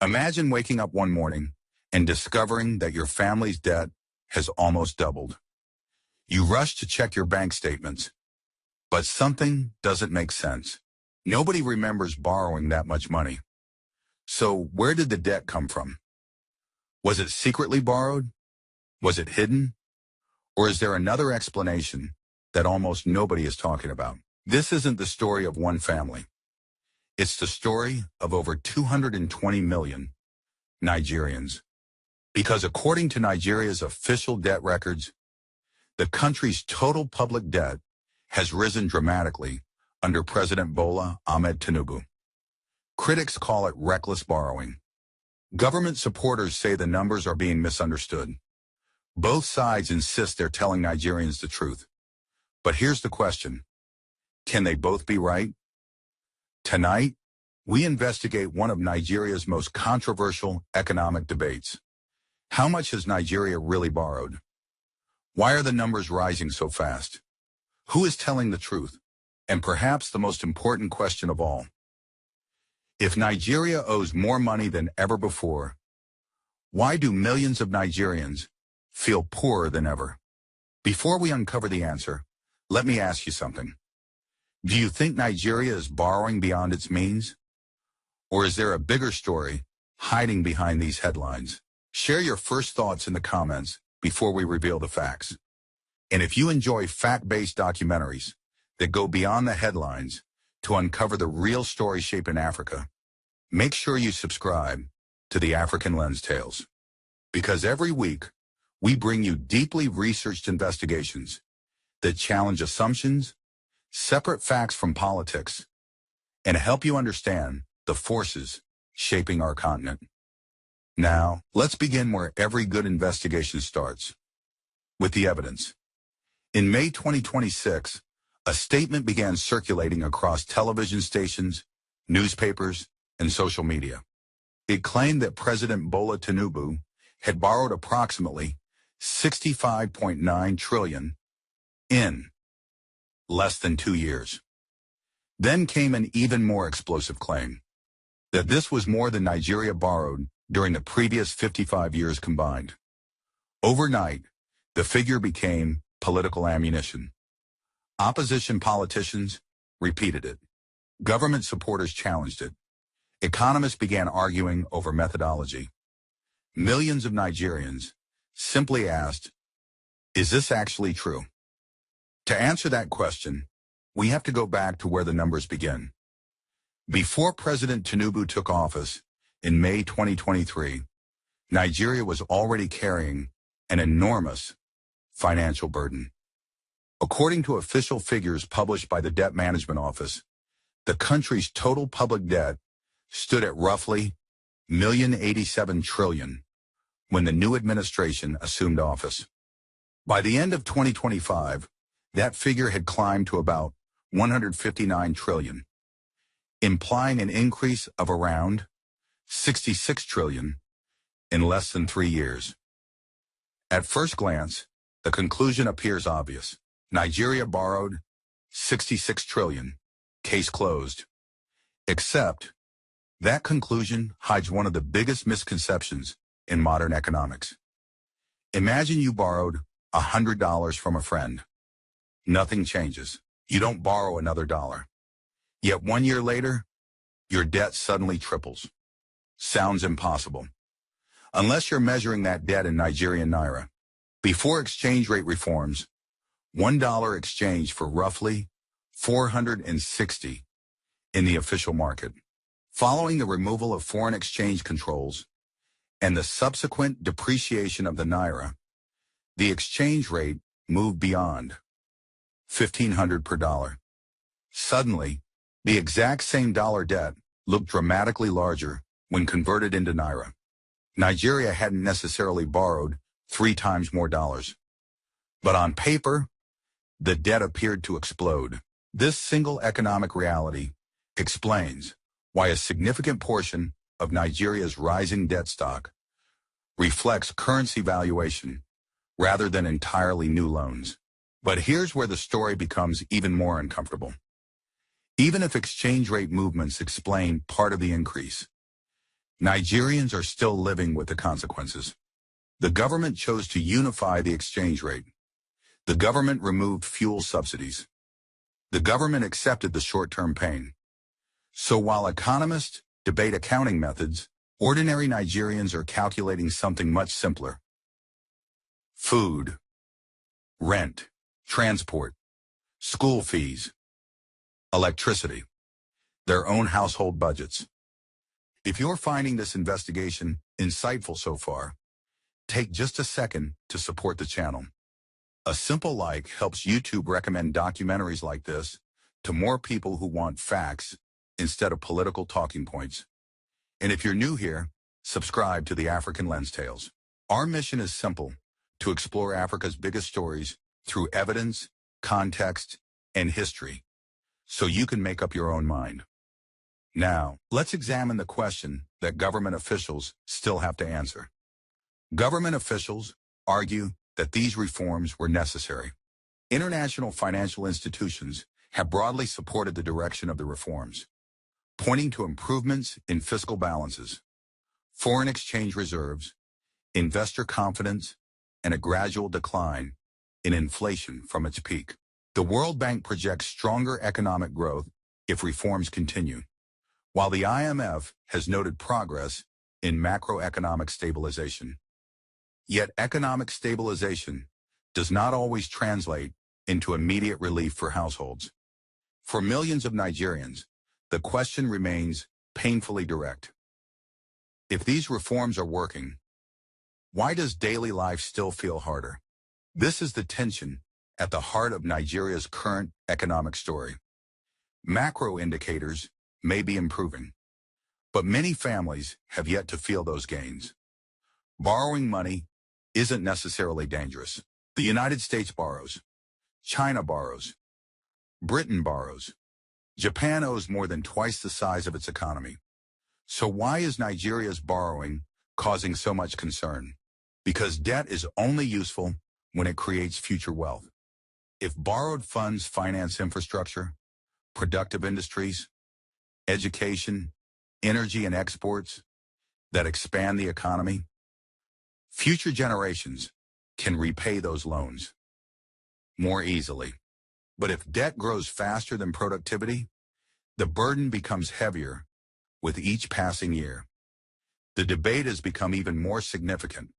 Imagine waking up one morning and discovering that your family's debt has almost doubled. You rush to check your bank statements, but something doesn't make sense. Nobody remembers borrowing that much money. So where did the debt come from? Was it secretly borrowed? Was it hidden? Or is there another explanation that almost nobody is talking about? This isn't the story of one family. It's the story of over 220 million Nigerians. Because according to Nigeria's official debt records, the country's total public debt has risen dramatically under President Bola Ahmed Tinubu. Critics call it reckless borrowing. Government supporters say the numbers are being misunderstood. Both sides insist they're telling Nigerians the truth. But here's the question. Can they both be right? Tonight, we investigate one of Nigeria's most controversial economic debates. How much has Nigeria really borrowed? Why are the numbers rising so fast? Who is telling the truth? And perhaps the most important question of all. If Nigeria owes more money than ever before, why do millions of Nigerians feel poorer than ever? Before we uncover the answer, let me ask you something. Do you think Nigeria is borrowing beyond its means? Or is there a bigger story hiding behind these headlines? Share your first thoughts in the comments before we reveal the facts. And if you enjoy fact-based documentaries that go beyond the headlines to uncover the real story shaping Africa, make sure you subscribe to the African Lens Tales. Because every week, we bring you deeply researched investigations that challenge assumptions, separate facts from politics, and help you understand the forces shaping our continent. Now, let's begin where every good investigation starts, with the evidence. In May 2026, a statement began circulating across television stations, newspapers, and social media. It claimed that President Bola Tinubu had borrowed approximately 65.9 trillion in less than 2 years. Then came an even more explosive claim that this was more than Nigeria borrowed during the previous 55 years combined. Overnight, the figure became political ammunition. Opposition politicians repeated it. Government supporters challenged it. Economists began arguing over methodology. Millions of Nigerians simply asked, is this actually true? To answer that question, we have to go back to where the numbers begin. Before President Tinubu took office in May 2023, Nigeria was already carrying an enormous financial burden. According to official figures published by the Debt Management Office, the country's total public debt stood at roughly $1,087 trillion when the new administration assumed office. By the end of 2025, that figure had climbed to about $159 trillion, implying an increase of around $66 trillion in less than 3 years. At first glance, the conclusion appears obvious. Nigeria borrowed $66 trillion, case closed. Except, that conclusion hides one of the biggest misconceptions in modern economics. Imagine you borrowed $100 from a friend. Nothing changes. You don't borrow another dollar. Yet 1 year later, your debt suddenly triples. Sounds impossible. Unless you're measuring that debt in Nigerian naira. Before exchange rate reforms, $1 exchanged for roughly 460 in the official market. Following the removal of foreign exchange controls and the subsequent depreciation of the naira, the exchange rate moved beyond $1,500 per dollar. Suddenly, the exact same dollar debt looked dramatically larger when converted into naira. Nigeria hadn't necessarily borrowed 3 times more dollars. But on paper, the debt appeared to explode. This single economic reality explains why a significant portion of Nigeria's rising debt stock reflects currency valuation rather than entirely new loans. But here's where the story becomes even more uncomfortable. Even if exchange rate movements explain part of the increase, Nigerians are still living with the consequences. The government chose to unify the exchange rate. The government removed fuel subsidies. The government accepted the short-term pain. So while economists debate accounting methods, ordinary Nigerians are calculating something much simpler. Food, rent, transport, school fees, electricity, their own household budgets. If you're finding this investigation insightful so far, take just a second to support the channel. A simple like helps YouTube recommend documentaries like this to more people who want facts instead of political talking points. And if you're new here, subscribe to the African Lens Tales. Our mission is simple: to explore Africa's biggest stories through evidence, context, and history, so you can make up your own mind. Now, let's examine the question that government officials still have to answer. Government officials argue that these reforms were necessary. International financial institutions have broadly supported the direction of the reforms, pointing to improvements in fiscal balances, foreign exchange reserves, investor confidence, and a gradual decline in inflation from its peak. The World Bank projects stronger economic growth if reforms continue, while the IMF has noted progress in macroeconomic stabilization. Yet economic stabilization does not always translate into immediate relief for households. For millions of Nigerians, the question remains painfully direct. If these reforms are working, why does daily life still feel harder? This is the tension at the heart of Nigeria's current economic story. Macro indicators may be improving, but many families have yet to feel those gains. Borrowing money isn't necessarily dangerous. The United States borrows. China borrows. Britain borrows. Japan owes more than twice the size of its economy. So why is Nigeria's borrowing causing so much concern? Because debt is only useful when it creates future wealth. If borrowed funds finance infrastructure, productive industries, education, energy and exports that expand the economy, future generations can repay those loans more easily. But if debt grows faster than productivity, the burden becomes heavier with each passing year. The debate has become even more significant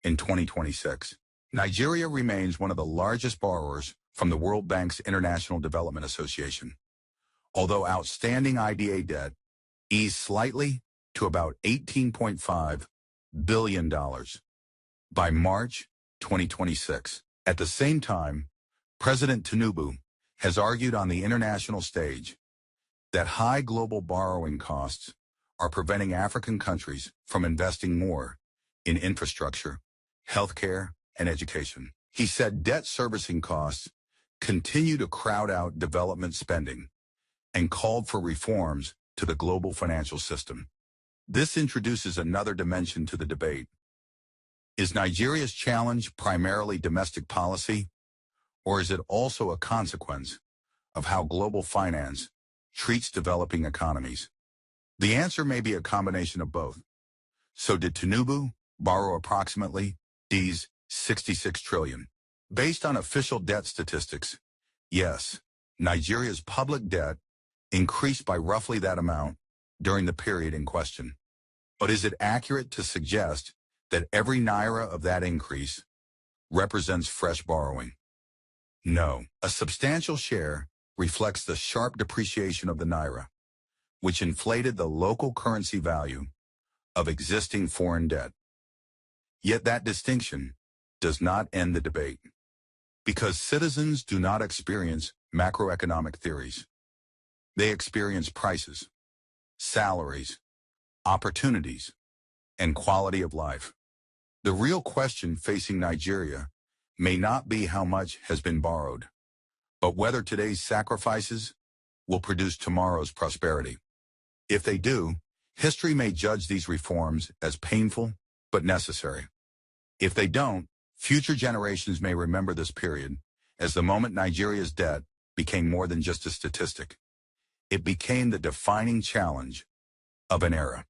in 2026. Nigeria remains one of the largest borrowers from the World Bank's International Development Association, although outstanding IDA debt eased slightly to about $18.5 billion by March 2026. At the same time, President Tinubu has argued on the international stage that high global borrowing costs are preventing African countries from investing more in infrastructure, healthcare, and education. He said debt servicing costs continue to crowd out development spending and called for reforms to the global financial system. This introduces another dimension to the debate. Is Nigeria's challenge primarily domestic policy, or is it also a consequence of how global finance treats developing economies? The answer may be a combination of both. So did Tinubu borrow approximately these 66 trillion? Based on official debt statistics, yes, Nigeria's public debt increased by roughly that amount during the period in question. But is it accurate to suggest that every naira of that increase represents fresh borrowing? No. A substantial share reflects the sharp depreciation of the naira, which inflated the local currency value of existing foreign debt. Yet that distinction does not end the debate, because citizens do not experience macroeconomic theories. They experience prices, salaries, opportunities, and quality of life. The real question facing Nigeria may not be how much has been borrowed, but whether today's sacrifices will produce tomorrow's prosperity. If they do, history may judge these reforms as painful but necessary. If they don't, future generations may remember this period as the moment Nigeria's debt became more than just a statistic. It became the defining challenge of an era.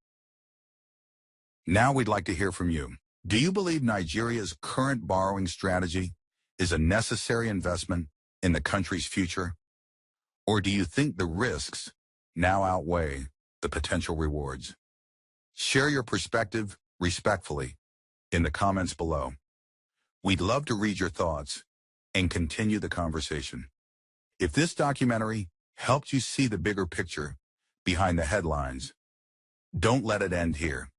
Now we'd like to hear from you. Do you believe Nigeria's current borrowing strategy is a necessary investment in the country's future? Or do you think the risks now outweigh the potential rewards? Share your perspective respectfully in the comments below. We'd love to read your thoughts and continue the conversation. If this documentary helped you see the bigger picture behind the headlines, don't let it end here.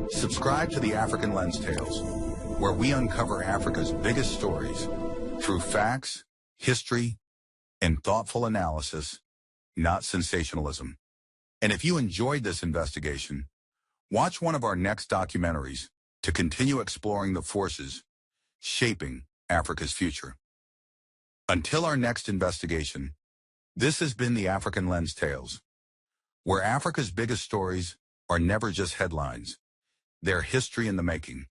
Subscribe to the African Lens Tales, where we uncover Africa's biggest stories through facts, history, and thoughtful analysis, not sensationalism. And if you enjoyed this investigation, watch one of our next documentaries to continue exploring the forces shaping Africa's future. Until our next investigation, this has been the African Lens Tales, where Africa's biggest stories are never just headlines, they're history in the making.